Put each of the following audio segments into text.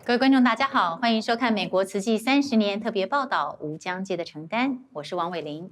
各位观众，大家好，欢迎收看美国慈济30年特别报道《无疆界的承担》，我是王伟玲。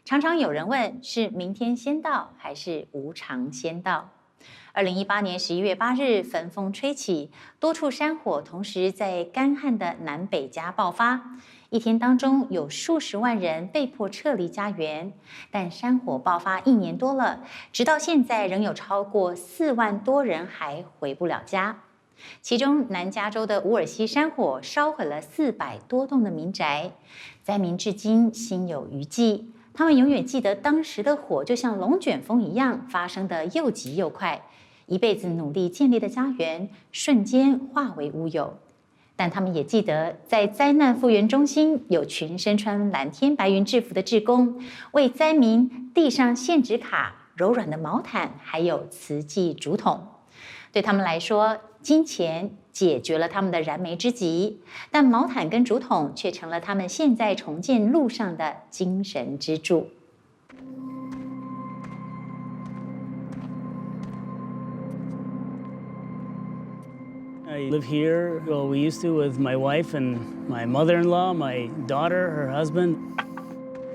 常常有人问，是明天先到还是无常先到？2018年11月8日，焚风吹起，多处山火同时在干旱的南北加爆发。一天当中，有数十万人被迫撤离家园。但山火爆发1年多了，直到现在仍有超过4万多人还回不了家。其中，南加州的伍尔西山火烧毁了400多栋的民宅，灾民至今心有余悸。他们永远记得当时的火就像龙卷风一样，发生的又急又快，一辈子努力建立的家园瞬间化为乌有。但他们也记得，在灾难复原中心有群身穿蓝天白云制服的志工，为灾民递上现纸卡、柔软的毛毯，还有慈济竹筒。对他们来说，金钱解决了他们的燃眉之急，但毛毯跟竹筒却成了他们现在重建路上的精神支柱。I live here. Well, we used to with my wife and my mother-in-law, my daughter, her husband.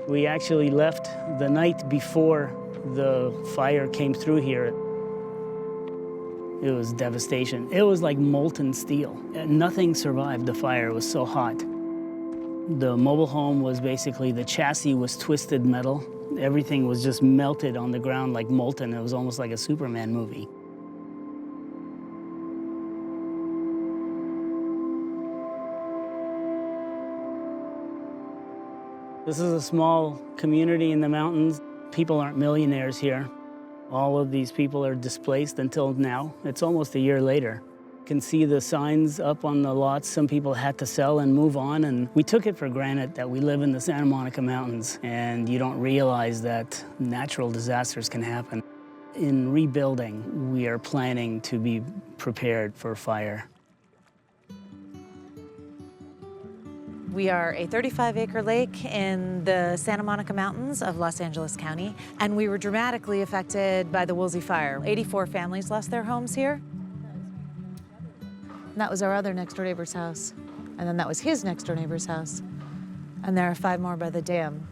We actually left the night before the fire came through here. It was devastation. It was like molten steel. Nothing survived the fire. It was so hot. The mobile home was basically, the chassis was twisted metal. Everything was just melted on the ground like molten. It was almost like a Superman movie. This is a small community in the mountains. People aren't millionaires here. All of these people are displaced until now. It's almost a year later. You can see the signs up on the lots. Some people had to sell and move on, and we took it for granted that we live in the Santa Monica Mountains, and you don't realize that natural disasters can happen. In rebuilding, we are planning to be prepared for fire. We are a 35-acre lake in the Santa Monica Mountains of Los Angeles County, and we were dramatically affected by the Woolsey fire. 84 families lost their homes here. And that was our other next-door neighbor's house. And then that was his next-door neighbor's house. And there are 5 more by the dam.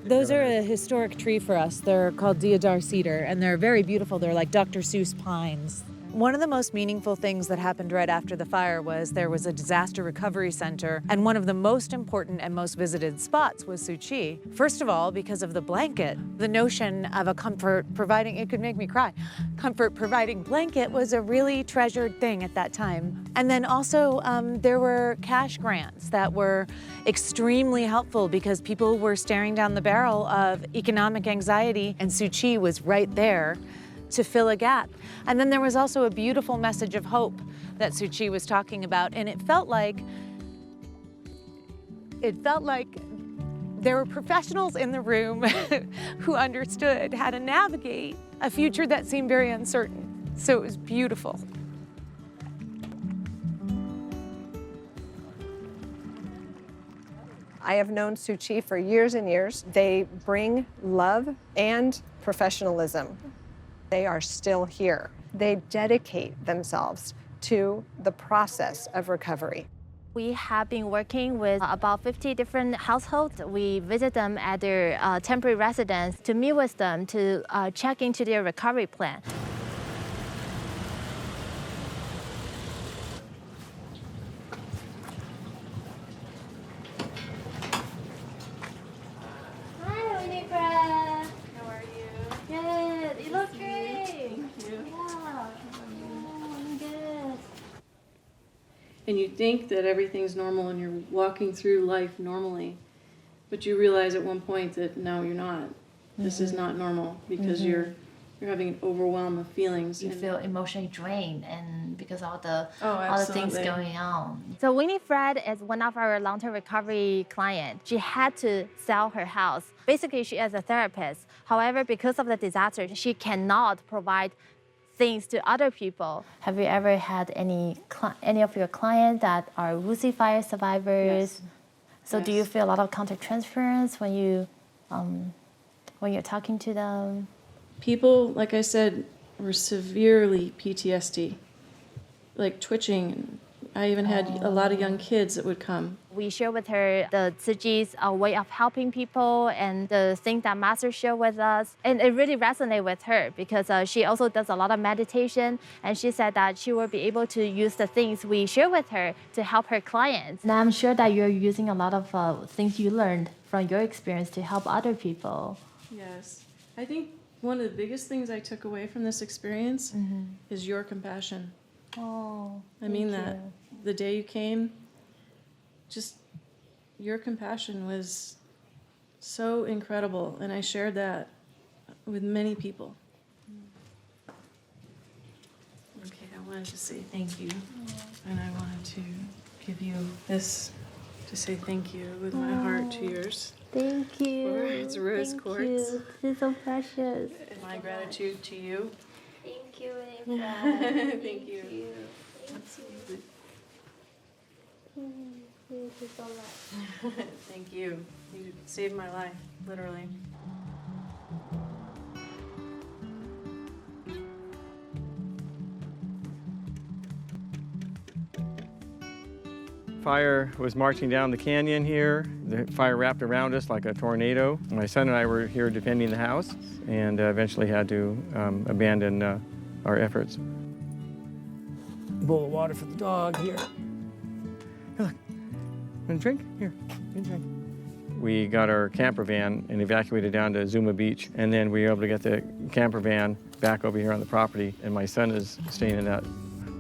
Those are a historic tree for us. They're called deodar cedar, and they're very beautiful. They're like Dr. Seuss pines. One of the most meaningful things that happened right after the fire was there was a disaster recovery center, and one of the most important and most visited spots was Tzu Chi. First of all, because of the blanket. The notion of a comfort-providing, it could make me cry, comfort-providing blanket was a really treasured thing at that time. And then also, there were cash grants that were extremely helpful because people were staring down the barrel of economic anxiety, and Tzu Chi was right there to fill a gap. And then there was also a beautiful message of hope that Tzu Chi was talking about, and it felt like there were professionals in the room who understood how to navigate a future that seemed very uncertain. So it was beautiful. I have known Tzu Chi for years and years. They bring love and professionalism. They are still here. They dedicate themselves to the process of recovery. We have been working with about 50 different households. We visit them at their temporary residence to meet with them, to check into their recovery plan. Hi, Winifred. How are you? Good, you look great. Thank you. Yeah. I'm good. And you think that everything's normal and you're walking through life normally, but you realize at one point that no, you're not. This is not normal because you're having an overwhelm of feelings. You feel emotionally drained, and because all the things absolutely. going on. So Winifred is one of our long-term recovery clients. She had to sell her house. Basically, she is a therapist. However, because of the disaster, she cannot provide things to other people. Have you ever had any of your clients that are Woolsey fire survivors? Yes. So do you feel a lot of countertransference when you're talking to them? People, like I said, were severely PTSD, like twitching, I even had a lot of young kids that would come. We share with her the Tzu Chi's way of helping people and the things that Master shared with us. And it really resonated with her because she also does a lot of meditation. And she said that she will be able to use the things we share with her to help her clients. And I'm sure that you're using a lot of things you learned from your experience to help other people. Yes. I think one of the biggest things I took away from this experience is your compassion. Oh, I mean that. The day you came, just your compassion was so incredible, and I shared that with many people. Okay, I wanted to say thank you, and I wanted to give you this to say thank you with my heart to yours. Thank you. It's rose quartz. This is so precious. And my gratitude to you. Thank you, Thank you. Absolutely. Thank you so much. Thank you. You saved my life, literally. Fire was marching down the canyon here. The fire wrapped around us like a tornado. My son and I were here defending the house and eventually had to abandon our efforts. Bowl of water for the dog here. Look, want a drink? Here, get a drink. We got our camper van and evacuated down to Zuma Beach, and then we were able to get the camper van back over here on the property, and my son is staying in that.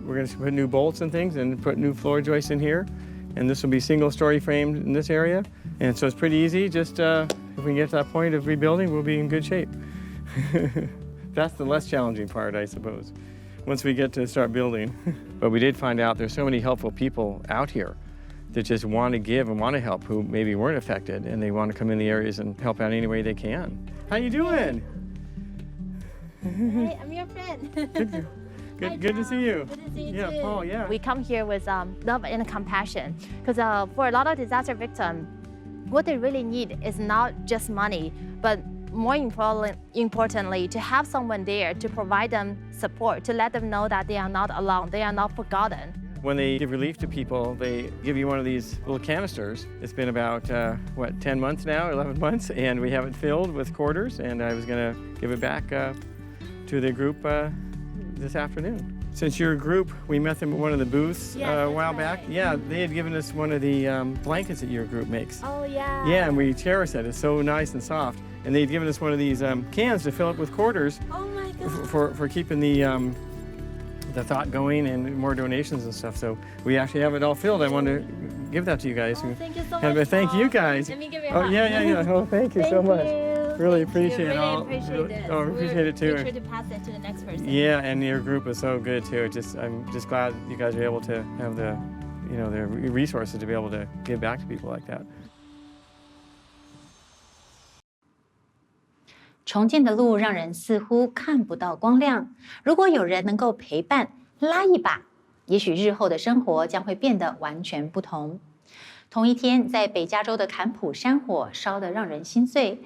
We're going to put new bolts and things and put new floor joists in here, and this will be single-story framed in this area, and so it's pretty easy. Just if we can get to that point of rebuilding, we'll be in good shape. That's the less challenging part, I suppose, once we get to start building. But we did find out there's so many helpful people out here that just want to give and want to help who maybe weren't affected, and they want to come in the areas and help out any way they can. How you doing? Hey, I'm your friend. Good to see you. Good to see you Yeah, too. Paul, yeah. We come here with love and compassion because for a lot of disaster victims, what they really need is not just money, but more importantly, to have someone there to provide them support, to let them know that they are not alone, they are not forgotten. When they give relief to people, they give you one of these little canisters. It's been about, 10 months now, 11 months, and we have it filled with quarters, and I was going to give it back to the group this afternoon. Since your group, we met them at one of the booths a while back. Yeah, they had given us one of the blankets that your group makes. Oh, yeah. Yeah, and we cherish it. It's so nice and soft. And they'd given us one of these cans to fill up with quarters. Oh, my God. For keeping the thought going and more donations and stuff. So we actually have it all filled. I wanted to give that to you guys. Oh, thank you so And much. thank you guys. Let me give you a Oh, hug. yeah. Oh, thank you so much. Really Thank appreciate you. it. Really appreciate it. Oh, appreciate it too. Make sure to pass it to the next person. Yeah, and your group is so good too. I'm just glad you guys are able to have the resources to be able to give back to people like that. 重建的路让人似乎看不到光亮。如果有人能够陪伴、拉一把，也许日后的生活将会变得完全不同。同一天，在北加州的坎普山火烧得让人心碎，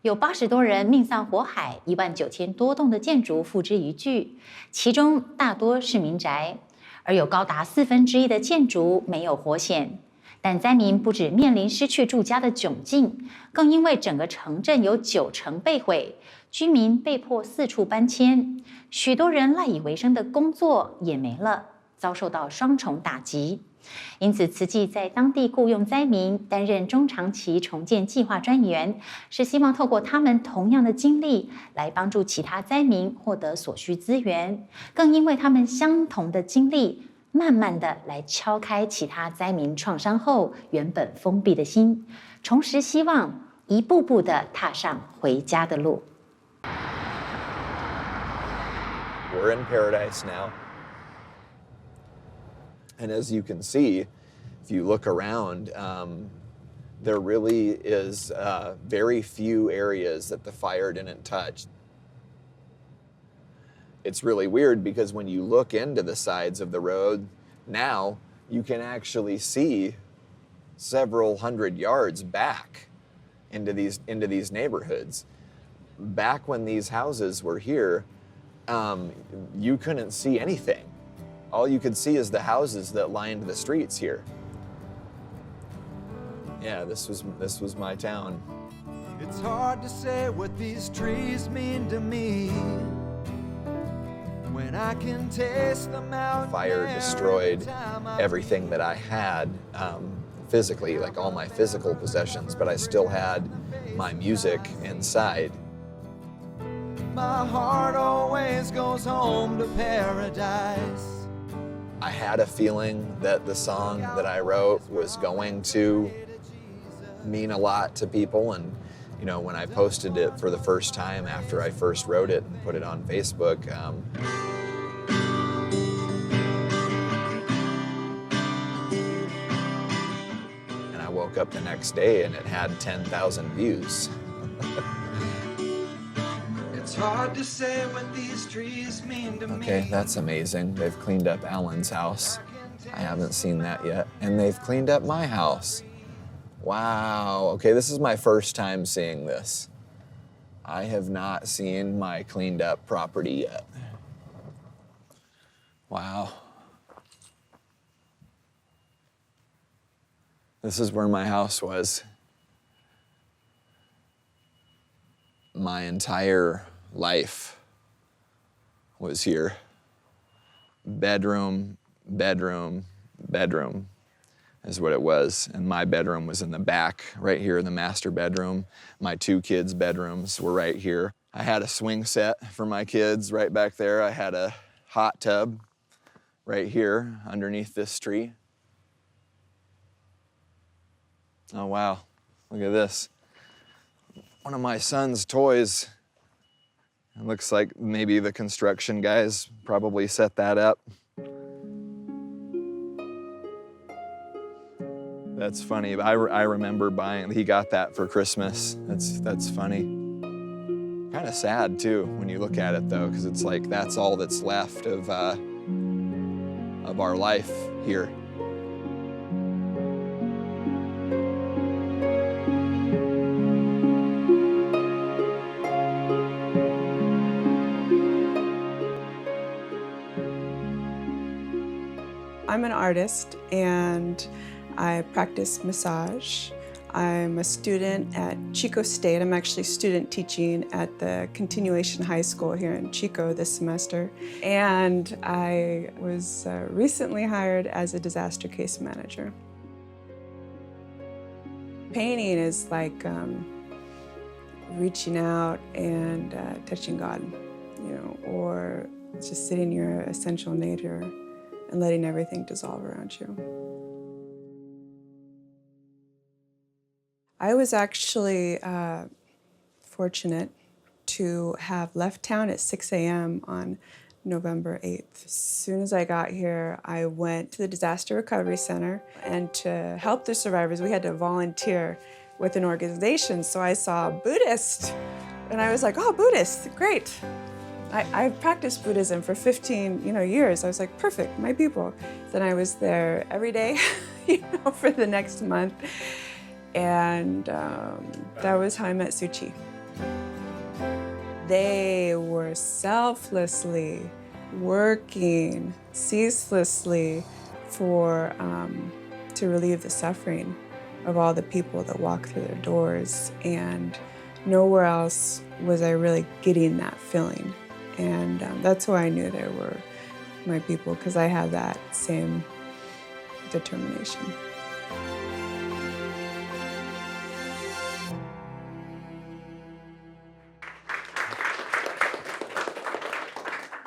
有80多人命丧火海，19000多栋的建筑付之一炬，其中大多是民宅，而有高达1/4的建筑没有火险。但灾民不止面临失去住家的窘境，更因为整个城镇有90%被毁，居民被迫四处搬迁，许多人赖以为生的工作也没了，遭受到双重打击。因此，慈济在当地雇用灾民担任中长期重建计划专员，是希望透过他们同样的经历来帮助其他灾民获得所需资源，更因为他们相同的经历，慢慢的来敲开其他灾民创伤后原本封闭的心，重拾希望，一步步的踏上回家的路。We're in paradise now. And as you can see, if you look around, there really is very few areas that the fire didn't touch. It's really weird because when you look into the sides of the road, now you can actually see several hundred yards back into these neighborhoods. Back when these houses were here, you couldn't see anything. all you could see is the houses that lined the streets here. Yeah, this was my town. It's hard to say what these trees mean to me when I can taste them out. Fire destroyed everything that I had physically, like all my physical possessions, but I still had my music inside. My heart always goes home to paradise. I had a feeling that the song that I wrote was going to mean a lot to people, and you know, when I posted it for the first time after I first wrote it and put it on Facebook, and I woke up the next day and it had 10,000 views. It's hard to say what these trees mean to me. Okay, that's amazing. They've cleaned up Alan's house. I haven't seen that yet. And they've cleaned up my house. Wow. Okay, this is my first time seeing this. I have not seen my cleaned up property yet. Wow. This is where my house was. My entire life was here. Bedroom, bedroom, bedroom is what it was. And my bedroom was in the back, right here in the master bedroom. My two kids' bedrooms were right here. I had a swing set for my kids right back there. I had a hot tub right here underneath this tree. Oh, wow. Look at this. One of my son's toys. It looks like maybe the construction guys probably set that up. That's funny. I remember buying, he got that for Christmas. That's funny. Kind of sad too when you look at it though, because it's like that's all that's left of our life here. I'm an artist and I practice massage. I'm a student at Chico State. I'm actually student teaching at the continuation high school here in Chico this semester. And I was recently hired as a disaster case manager. Painting is like reaching out and touching God, you know, or just sitting in your essential nature and letting everything dissolve around you. I was actually fortunate to have left town at 6 a.m. on November 8th. As soon as I got here, I went to the Disaster Recovery Center, and to help the survivors, we had to volunteer with an organization. So I saw a Buddhist, and I was like, oh, Buddhist, great. I've practiced Buddhism for 15 years. I was like, perfect, my people. Then I was there every day for the next month. And that was how I met Suchi. They were selflessly working ceaselessly to relieve the suffering of all the people that walk through their doors. And nowhere else was I really getting that feeling. And that's why I knew they were my people, because I had that same determination.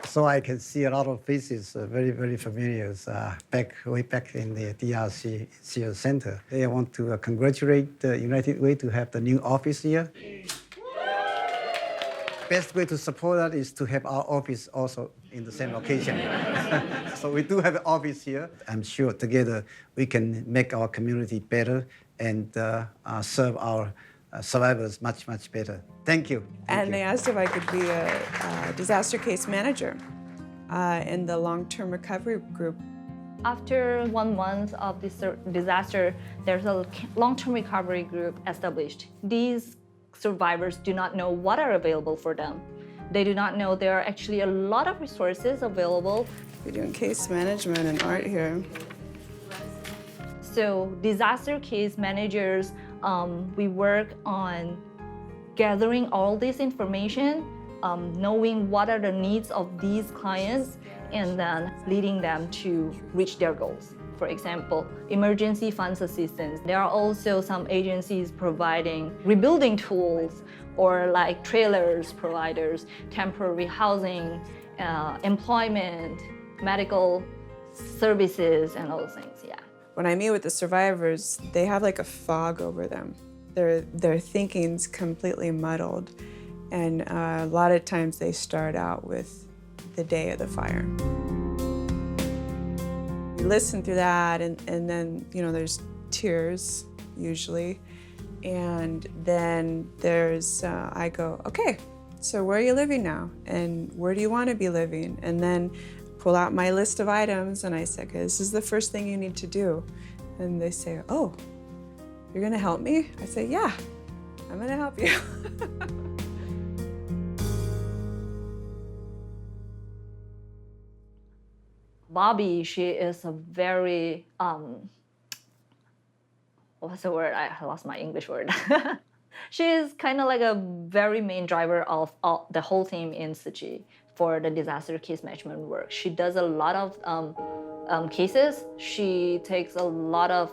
So I can see a lot of faces, very, very familiar, way back in the DRC Senior Center. I want to congratulate the United Way to have the new office here. Best way to support that is to have our office also in the same location. So we do have an office here. I'm sure together we can make our community better and serve our survivors much, much better. Thank you. And they asked if I could be a disaster case manager in the long-term recovery group. After 1 month of this disaster, there's a long-term recovery group established. These survivors do not know what are available for them. They do not know there are actually a lot of resources available. We're doing case management and art here. So disaster case managers, we work on gathering all this information, knowing what are the needs of these clients, and then leading them to reach their goals. For example, emergency funds assistance. There are also some agencies providing rebuilding tools or like trailers providers, temporary housing, employment, medical services, and all those things, yeah. When I meet with the survivors, they have like a fog over them. Their thinking's completely muddled. And a lot of times they start out with the day of the fire. We listen through that and then, there's tears usually. And then there's, I go, okay, so where are you living now? And where do you want to be living? And then pull out my list of items and I say, okay, this is the first thing you need to do. And they say, oh, you're gonna help me? I say, yeah, I'm gonna help you. Bobby, she is a very, what's the word? I lost my English word. She is kind of like a very main driver of the whole team in Tzu Chi for the disaster case management work. She does a lot of cases. She takes a lot of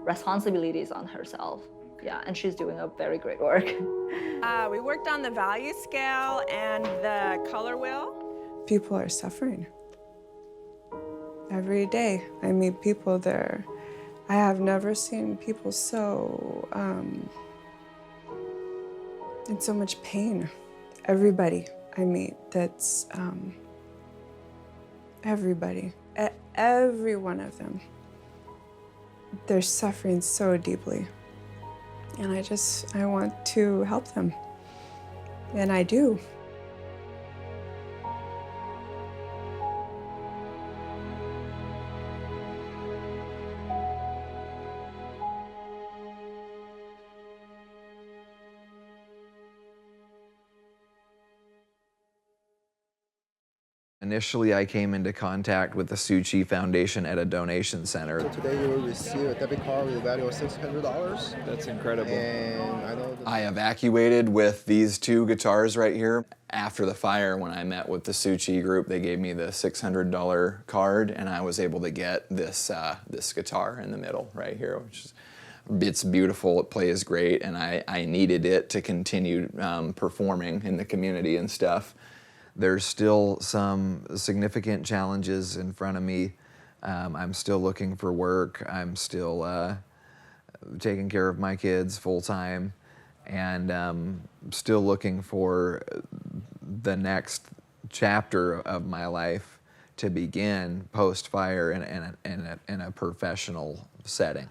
responsibilities on herself. Yeah, and she's doing a very great work. We worked on the value scale and the color wheel. People are suffering. Every day I meet people there. I have never seen people so in so much pain. Everybody I meet that's everybody, every one of them, they're suffering so deeply. And I want to help them. And I do. Initially, I came into contact with the Tzu Chi Foundation at a donation center. So today you will receive a debit card with a value of $600. That's incredible. And I evacuated with these two guitars right here. After the fire, when I met with the Tzu Chi group, they gave me the $600 card, and I was able to get this this guitar in the middle right here, which is it's beautiful. It plays great, and I needed it to continue performing in the community and stuff. There's still some significant challenges in front of me. I'm still looking for work. I'm still taking care of my kids full time, and still looking for the next chapter of my life to begin post-fire in a professional setting.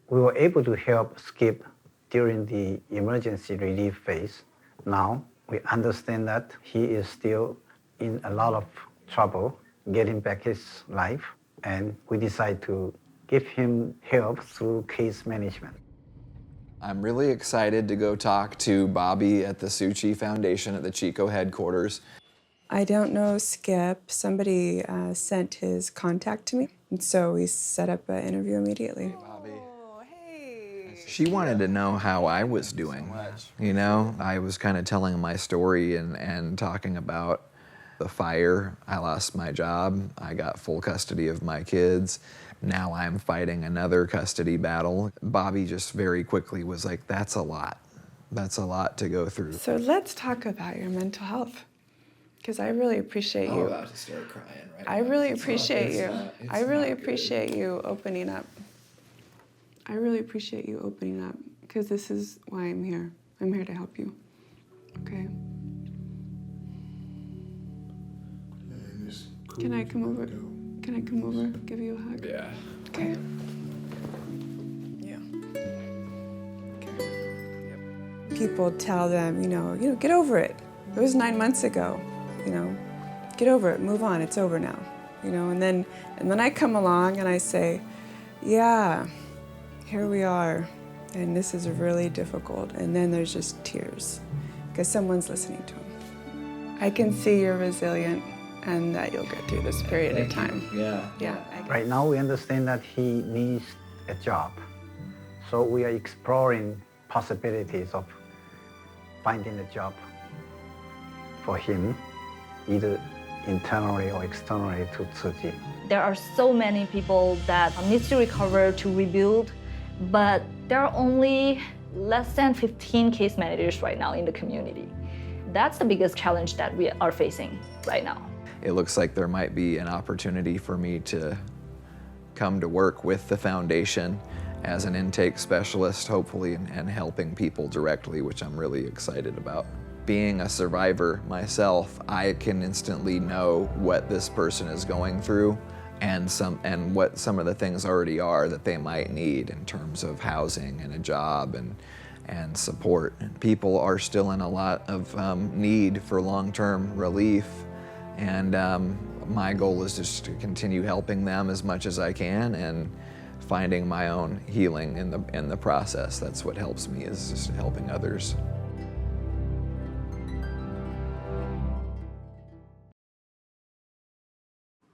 We were able to help Skip during the emergency relief phase. Now, we understand that he is still in a lot of trouble getting back his life, and we decide to give him help through case management. I'm really excited to go talk to Bobby at the Tzu Chi Foundation at the Chico headquarters. I don't know Skip. Somebody sent his contact to me, and so we set up an interview immediately. Hey, Bobby. She wanted to know how I was doing. You know, I was kind of telling my story and talking about the fire. I lost my job. I got full custody of my kids. Now I'm fighting another custody battle. Bobby just very quickly was like, that's a lot. That's a lot to go through. So let's talk about your mental health, because I really appreciate you. I'm about to start crying right now. I really appreciate you. I really appreciate you opening up. I really appreciate you opening up, because this is why I'm here. I'm here to help you, okay? Can I come over? Can I come over, give you a hug? Yeah. Okay. Yeah. Okay. Yep. People tell them, you know, get over it. It was 9 months ago, get over it, move on, it's over now, and then I come along and I say, yeah, here we are, and this is really difficult, and then there's just tears, because someone's listening to them. I can see you're resilient and that you'll get through this period of time. Yeah. Right now, we understand that he needs a job. So we are exploring possibilities of finding a job for him, either internally or externally to Tzu Chi. There are so many people that need to recover to rebuild, but there are only less than 15 case managers right now in the community. That's the biggest challenge that we are facing right now. It looks like there might be an opportunity for me to come to work with the foundation as an intake specialist, hopefully, and helping people directly, which I'm really excited about. Being a survivor myself, I can instantly know what this person is going through and what some of the things already are that they might need in terms of housing and a job and support. People are still in a lot of need for long-term relief, and my goal is just to continue helping them as much as I can and finding my own healing in the process. That's what helps me, is just helping others.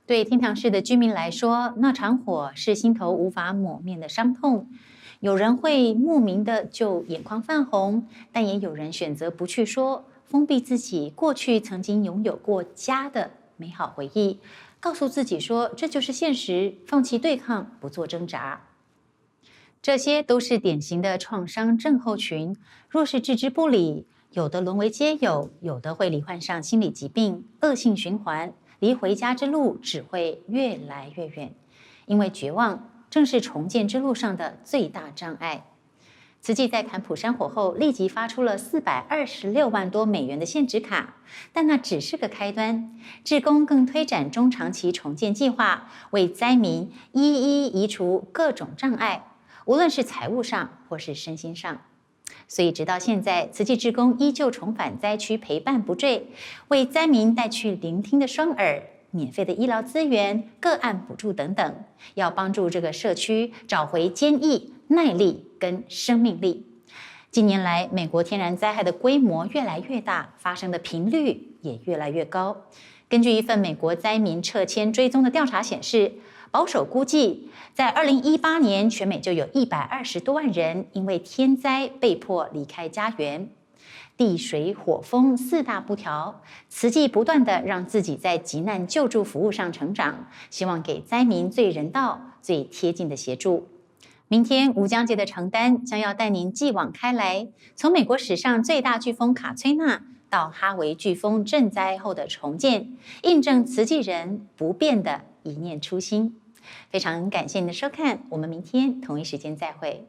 对天堂市的居民来说，那场火是心头无法抹灭的伤痛。有人会莫名的就眼眶泛红，但也有人选择不去说，封闭自己过去曾经拥有过家的美好回忆，告诉自己说这就是现实，放弃对抗，不做挣扎。这些都是典型的创伤症候群，若是置之不理，有的沦为街友，有的会罹患上心理疾病，恶性循环。离回家之路只会越来越远，因为绝望正是重建之路上的最大障碍。慈济在坎普山火后立即发出了426万多美元的现值卡，但那只是个开端。志工更推展中长期重建计划，为灾民一一移除各种障碍，无论是财务上或是身心上。所以直到现在，慈济志工依旧重返灾区陪伴不坠，为灾民带去聆听的双耳、免费的医疗资源、个案补助等等，要帮助这个社区找回坚毅、耐力跟生命力。近年来，美国天然灾害的规模越来越大，发生的频率也越来越高。根据一份美国灾民撤迁追踪的调查显示，保守估计，在2018年，全美就有120多万人因为天灾被迫离开家园。地水火风4大不调，慈济不断的让自己在急难救助服务上成长，希望给灾民最人道、最贴近的协助。明天无疆界的承担将要带您继往开来，从美国史上最大飓风卡崔娜到哈维飓风震灾后的重建，印证慈济人不变的一念初心。非常感谢您的收看，我们明天同一时间再会。